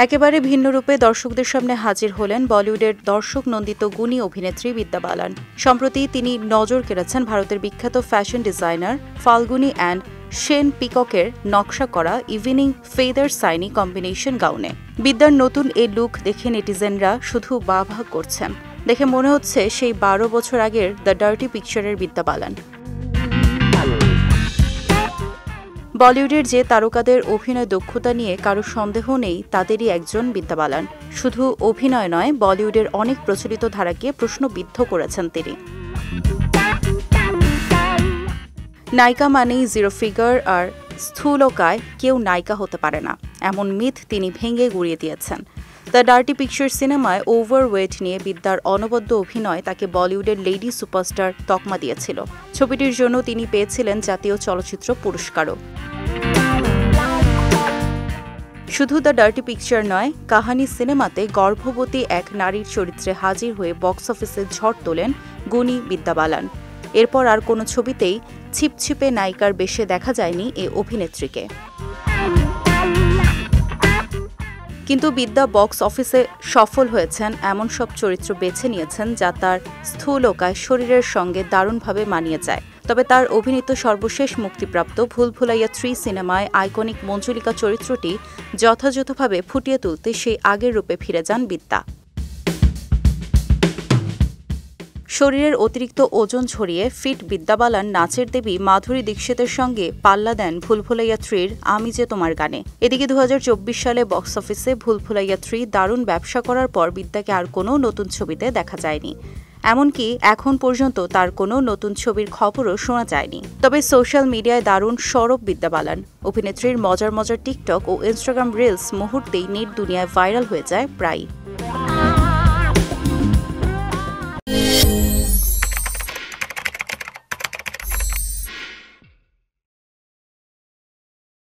একেবারে ভিন্ন রূপে দর্শকদের সামনে হাজির হলেন বলিউডের দর্শক নন্দিত গুণী অভিনেত্রী বিদ্যা বালান। সম্প্রতি তিনি নজর কেড়েছেন ভারতের বিখ্যাত fashion designer Falguni and Shane পিককের নকশা করা ইভিনিং ফেদার সাইনি কম্বিনেশন গাউনে। বিদ্যার নতুন এই লুক দেখে নেটিজেনরা শুধু বাহবা করছেন। দেখে মনে হচ্ছে সেই 12 বছর আগের দ্য ডার্টি পিকচারের বিদ্যা বালান। বলিউডের যে তারকাদের অভিনয় দক্ষতা নিয়ে কারো সন্দেহ নেই, তাদেরই একজন বিদ্যা বালান। শুধু অভিনয় নয়, বলিউডের অনেক প্রচলিত ধারাকে প্রশ্নবিদ্ধ করেছেন তিনি। নায়িকা মানেই জিরো ফিগার আর স্থূলকায় কেউ নায়িকা হতে পারে না, এমন মিথ তিনি ভেঙে গুড়িয়ে দিয়েছেন। দ্য ডার্টি পিকচার সিনেমায় ওভারওয়েট নিয়ে বিদ্যার অনবদ্য অভিনয় তাকে বলিউডের লেডি সুপারস্টার তকমা দিয়েছিল। ছবিটির জন্য তিনি পেয়েছিলেন জাতীয় চলচ্চিত্র পুরস্কারও। শুধু দ্য ডার্টি পিকচার নয়, কাহানি সিনেমাতে গর্ভবতী এক নারীর চরিত্রে হাজির হয়ে বক্স অফিসে ঝড় তোলেন গুণী বিদ্যা বালান। এরপর আর কোনো ছবিতেই ছিপছিপে নায়িকার বেশে দেখা যায়নি এ অভিনেত্রীকে। কিন্তু বিদ্যা বক্স অফিসে সফল হয়েছেন এমন সব চরিত্র বেছে নিয়েছেন যা তার স্থূলকায় শরীরের সঙ্গে দারুণভাবে মানিয়ে যায়। তবে তার অভিনীত সর্বশেষ মুক্তিপ্রাপ্ত ভুল ভুলাইয়া 3 সিনেমায় আইকনিক মঞ্জুলিকা চরিত্রটি যথাযথভাবে ফুটিয়ে তুলতে সেই আগের রূপে ফিরে যান বিদ্যা। শরীরের অতিরিক্ত ওজন ঝরিয়ে ফিট বিদ্যা বালান নাচের দেবী মাধুরী দীক্ষিতের সঙ্গে পাল্লা দেন ভুল ভুলাইয়া 3 আমি যে তোমার গানে। এদিকে 2024 সালে বক্স অফিসে ভুল ভুলাইয়া 3 দারুণ ব্যবসা করার পর বিদ্যাকে আর কোনো নতুন ছবিতে দেখা যায়নি। এমনকি এখন পর্যন্ত তার কোনো নতুন ছবির খবরও শোনা যায়নি। তবে সোশ্যাল মিডিয়ায় দারুণ সরব বিদ্যা বালান। অভিনেত্রীর মজার মজার টিকটক ও ইনস্টাগ্রাম রিলস মুহূর্তেই নেট দুনিয়ায় ভাইরাল হয়ে যায় প্রায়ই।